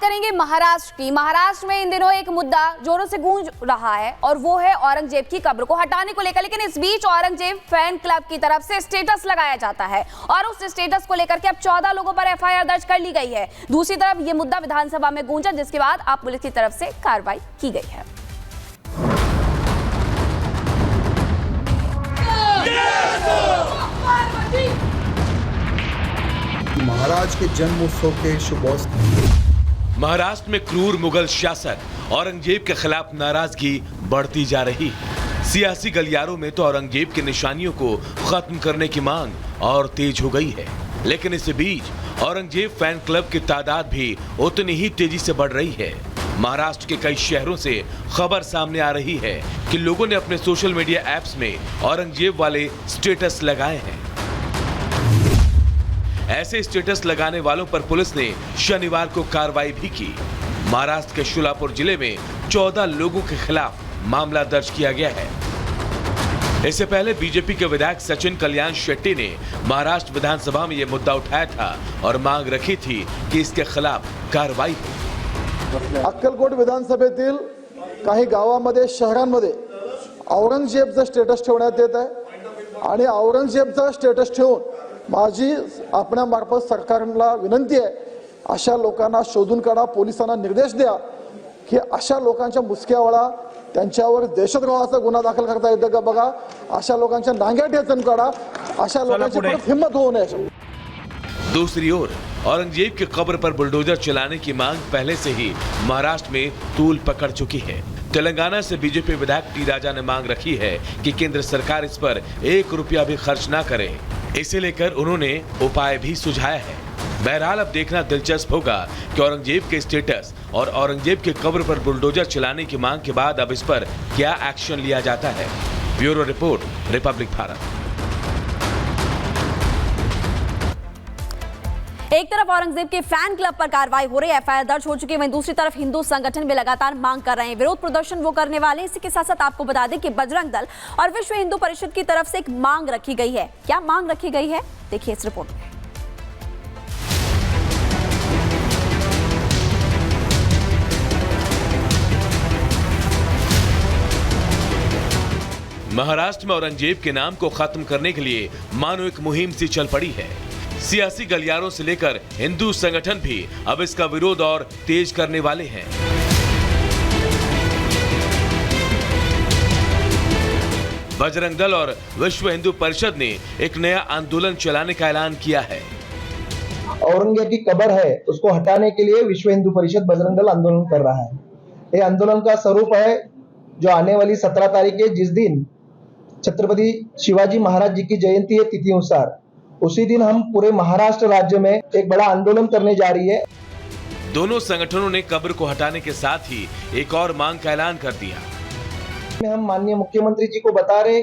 करेंगे महाराष्ट्र की। महाराष्ट्र में इन दिनों एक मुद्दा जोरों से गूंज रहा है और वो है औरंगजेब की कब्र को हटाने को लेकर। लेकिन इस बीच औरंगजेब फैन क्लब की तरफ से स्टेटस लगाया जाता है और उस स्टेटस को लेकर के अब 14 लोगों पर एफआईआर दर्ज कर ली गई है। दूसरी तरफ ये मुद्दा विधानसभा में गूंजा, जिसके बाद अब पुलिस की तरफ से कार्रवाई की गई है। महाराज के जन्मोत्सव के शुभ महाराष्ट्र में क्रूर मुगल शासक औरंगजेब के खिलाफ नाराजगी बढ़ती जा रही है। सियासी गलियारों में तो औरंगजेब की निशानियों को खत्म करने की मांग और तेज हो गई है, लेकिन इस बीच औरंगजेब फैन क्लब की तादाद भी उतनी ही तेजी से बढ़ रही है। महाराष्ट्र के कई शहरों से खबर सामने आ रही है कि लोगों ने अपने सोशल मीडिया ऐप्स में औरंगजेब वाले स्टेटस लगाए हैं। ऐसे स्टेटस लगाने वालों पर पुलिस ने शनिवार को कार्रवाई भी की। महाराष्ट्र के शोलापुर जिले में 14 लोगों के खिलाफ मामला दर्ज किया गया है। इससे पहले बीजेपी के विधायक सचिन कल्याण शेट्टी ने महाराष्ट्र विधानसभा में यह मुद्दा उठाया था और मांग रखी थी कि इसके खिलाफ कार्रवाई हो। अक्कलकोट विधानसभेतील काही गावांमध्ये शहरांमध्ये औरंगजेबचं स्टेटस ठेवण्यात येत आहे आणि औरंगजेबचं स्टेटस ठेवून माझी आपणामार्फत सरकारला विनंती आहे, अशा लोकांना शोधून काढा, पोलिसांना निर्देश द्या की अशा लोकांच्या मुसक्यावळा त्यांच्यावर दहशतवादाचा गुन्हा दाखल करता येतो का बघा, अशा लोकांच्या नांग्या ठेचून काढा, अशा लोकांची परत हिम्मत होऊ नये। दूसरी ओर औरंगजेब की कब्र पर बुलडोजर चलाने की मांग पहले से ही महाराष्ट्र में तूल पकड़ चुकी है। तेलंगाना से बीजेपी विधायक टी राजा ने मांग रखी है कि केंद्र सरकार इस पर 1 रुपया भी खर्च न करे। इसे लेकर उन्होंने उपाय भी सुझाया है। बहरहाल अब देखना दिलचस्प होगा कि औरंगजेब के स्टेटस और औरंगजेब की कब्र पर बुलडोजर चलाने की मांग के बाद अब इस पर क्या एक्शन लिया जाता है। Bureau report, Republic Bharat. एक तरफ औरंगजेब के फैन क्लब पर कार्रवाई हो रही है, एफआईआर दर्ज हो चुकी है, वहीं दूसरी तरफ हिंदू संगठन भी लगातार मांग कर रहे हैं, विरोध प्रदर्शन वो करने वाले हैं। इसी के साथ साथ आपको बता दें कि बजरंग दल और विश्व हिंदू परिषद की तरफ से एक मांग रखी गई है। क्या मांग रखी गई है, देखिए इस रिपोर्ट में। महाराष्ट्र में औरंगजेब के नाम को खत्म करने के लिए मानो एक मुहिम सी चल पड़ी है। सियासी गलियारों से लेकर हिंदू संगठन भी अब इसका विरोध और तेज करने वाले हैं। बजरंग दल और विश्व हिंदू परिषद ने एक नया आंदोलन चलाने का ऐलान किया है। औरंगजेब की कब्र है उसको हटाने के लिए विश्व हिंदू परिषद बजरंग दल आंदोलन कर रहा है। ये आंदोलन का स्वरूप है जो आने वाली 17 तारीख है, जिस दिन छत्रपति शिवाजी महाराज जी की जयंती है तिथि अनुसार, उसी दिन हम पूरे महाराष्ट्र राज्य में एक बड़ा आंदोलन करने जा रही है। दोनों संगठनों ने कब्र को हटाने के साथ ही एक और मांग का ऐलान कर दिया। हम माननीय मुख्यमंत्री जी को बता रहे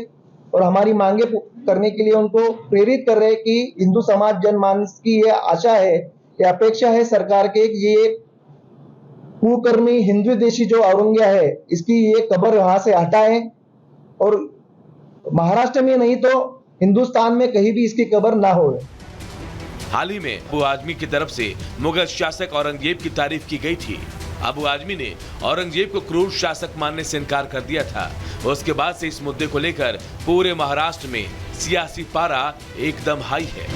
और हमारी मांगे करने के लिए उनको प्रेरित कर रहे कि हिंदू समाज जनमानस की ये आशा है, ये अपेक्षा है सरकार के, ये कुकर्मी हिंदू देशी जो औरंगजेब है इसकी ये कब्र वहां से हटाएं और महाराष्ट्र में नहीं तो हिंदुस्तान में कहीं भी इसकी कब्र ना हो। हाल ही में अबू आजमी की तरफ से मुगल शासक औरंगजेब की तारीफ की गई थी। अबू आजमी ने औरंगजेब को क्रूर शासक मानने से इनकार कर दिया था। उसके बाद से इस मुद्दे को लेकर पूरे महाराष्ट्र में सियासी पारा एकदम हाई है।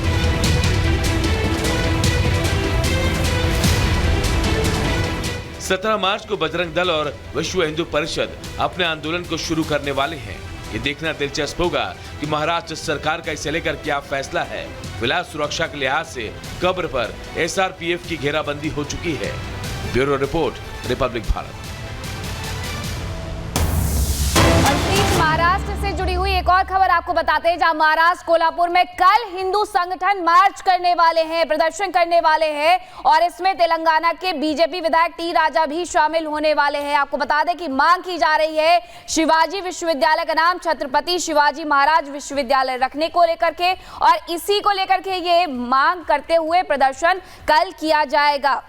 17 मार्च को बजरंग दल और विश्व हिंदू परिषद अपने आंदोलन को शुरू करने वाले हैं। ये देखना दिलचस्प होगा कि महाराष्ट्र सरकार का इसे लेकर क्या फैसला है। फिलहाल सुरक्षा के लिहाज से कब्र पर SRPF की घेराबंदी हो चुकी है। Bureau report, Republic Bharat. Maharashtra से जुड़ी हुई एक और खबर आपको बताते हैं, जहां महाराष्ट्र कोल्हापुर में कल हिंदू संगठन मार्च करने वाले हैं, प्रदर्शन करने वाले हैं और इसमें तेलंगाना के बीजेपी विधायक टी राजा भी शामिल होने वाले हैं। आपको बता दें कि मांग की जा रही है शिवाजी विश्वविद्यालय का नाम छत्रपति शिवाजी महाराज विश्वविद्यालय रखने को लेकर के, और इसी को लेकर के ये मांग करते हुए प्रदर्शन कल किया जाएगा।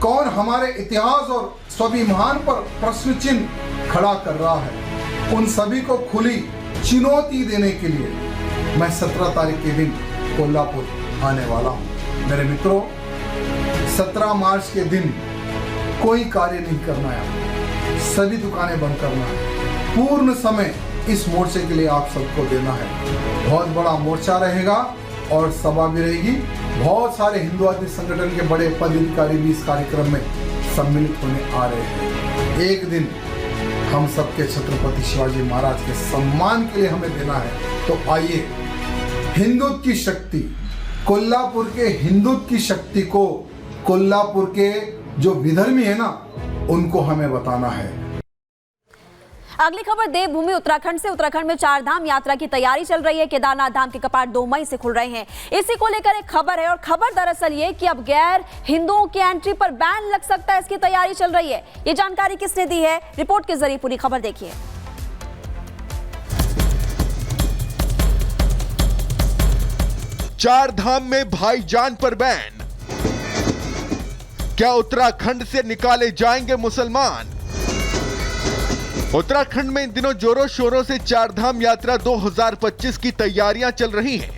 कौन हमारे इतिहास और स्वाभिमान पर प्रश्न चिन्ह खड़ा कर रहा है, उन सभी को खुली चुनौती देने के लिए मैं 17 तारीख के दिन कोल्हापुर आने वाला हूं। मेरे मित्रों, 17 मार्च के दिन कोई कार्य नहीं करना है, सभी दुकानें बंद करना है, पूर्ण समय इस मोर्चे के लिए आप सबको देना है। बहुत बड़ा मोर्चा रहेगा और सभा भी रहेगी। बहुत सारे हिंदुवादी संगठन के बड़े पदाधिकारी भी इस कार्यक्रम में सम्मिलित होने आ रहे हैं। एक दिन हम सबके छत्रपति शिवाजी महाराज के सम्मान के लिए हमें देना है। तो आइए, हिंदुत्व की शक्ति, कोल्हापुर के हिंदुत्व की शक्ति को कोल्हापुर के जो विधर्मी है ना, उनको हमें बताना है। अगली खबर देवभूमि उत्तराखंड से। उत्तराखंड में 4 धाम यात्रा की तैयारी चल रही है। केदारनाथ धाम के कपाट 2 मई से खुल रहे हैं। इसी को लेकर एक खबर है, और खबर दरअसल ये कि अब गैर हिंदुओं की एंट्री पर बैन लग सकता है, इसकी तैयारी चल रही है। ये जानकारी किसने दी है, रिपोर्ट के जरिए पूरी खबर देखिए। चार धाम में भाईजान पर बैन, क्या उत्तराखंड से निकाले जाएंगे मुसलमान? उत्तराखंड में इन दिनों जोरों शोरों से 4 धाम यात्रा 2025 की तैयारियां चल रही हैं।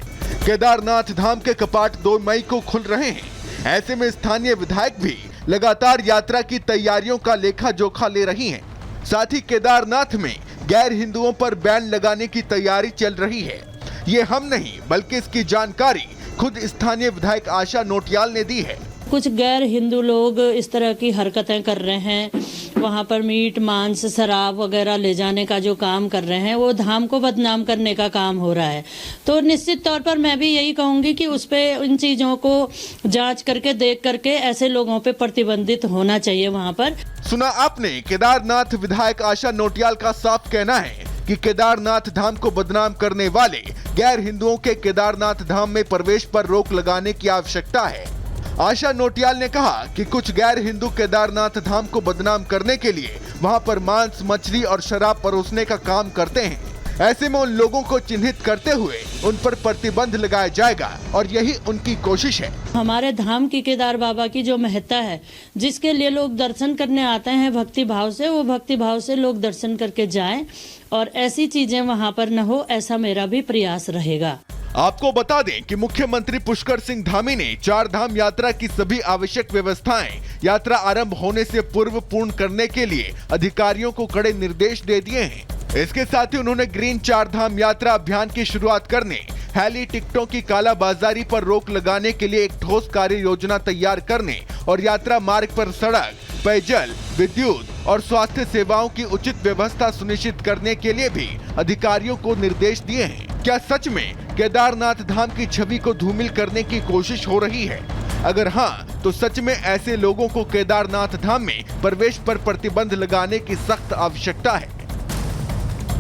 केदारनाथ धाम के कपाट 2 मई को खुल रहे हैं। ऐसे में स्थानीय विधायक भी लगातार यात्रा की तैयारियों का लेखा जोखा ले रही हैं। साथ ही केदारनाथ में गैर हिंदुओं पर बैन लगाने की तैयारी चल रही है। ये हम नहीं, बल्कि इसकी जानकारी खुद स्थानीय विधायक आशा नोटियाल ने दी है। कुछ गैर हिंदू लोग इस तरह की हरकतें कर रहे हैं, वहाँ पर मीट मांस शराब वगैरह ले जाने का जो काम कर रहे हैं, वो धाम को बदनाम करने का काम हो रहा है। तो निश्चित तौर पर मैं भी यही कहूँगी कि उस पे इन चीज़ों को जांच करके देख करके ऐसे लोगों पे प्रतिबंधित होना चाहिए वहाँ पर। सुना आपने, केदारनाथ विधायक आशा नोटियाल का साफ कहना है कि केदारनाथ धाम को बदनाम करने वाले गैर हिंदुओं के केदारनाथ धाम में प्रवेश पर रोक लगाने की आवश्यकता है। आशा नोटियाल ने कहा कि कुछ गैर हिंदू केदारनाथ धाम को बदनाम करने के लिए वहां पर मांस, मछली और शराब परोसने का काम करते हैं। ऐसे में उन लोगों को चिन्हित करते हुए उन पर प्रतिबंध लगाया जाएगा और यही उनकी कोशिश है। हमारे धाम की केदार बाबा की जो महत्ता है, जिसके लिए लोग दर्शन करने आते हैं भक्ति भाव से, वो भक्ति भाव से लोग दर्शन करके जाएं और ऐसी चीजें वहां पर न हो, ऐसा मेरा भी प्रयास रहेगा। आपको बता दें कि मुख्यमंत्री पुष्कर सिंह धामी ने 4 धाम यात्रा की सभी आवश्यक व्यवस्थाएं यात्रा आरंभ होने से पूर्व पूर्ण करने के लिए अधिकारियों को कड़े निर्देश दे दिए हैं। इसके साथ ही उन्होंने ग्रीन 4 धाम यात्रा अभियान की शुरुआत करने, हेली टिकटों की कालाबाजारी पर रोक लगाने के लिए एक ठोस कार्य योजना तैयार करने और यात्रा मार्ग पर सड़क, पेयजल, विद्युत और स्वास्थ्य सेवाओं की उचित व्यवस्था सुनिश्चित करने के लिए भी अधिकारियों को निर्देश दिए हैं। क्या सच में केदारनाथ धाम की छवि को धूमिल करने की कोशिश हो रही है? अगर हाँ, तो सच में ऐसे लोगों को केदारनाथ धाम में प्रवेश पर प्रतिबंध लगाने की सख्त आवश्यकता है।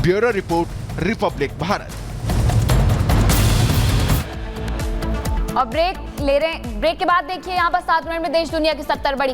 Bureau report, Republic Bharat. और ब्रेक ले रहे हैं। ब्रेक के बाद देखिए यहाँ पर 7 मिनट में देश दुनिया की 70 बड़ी खबर।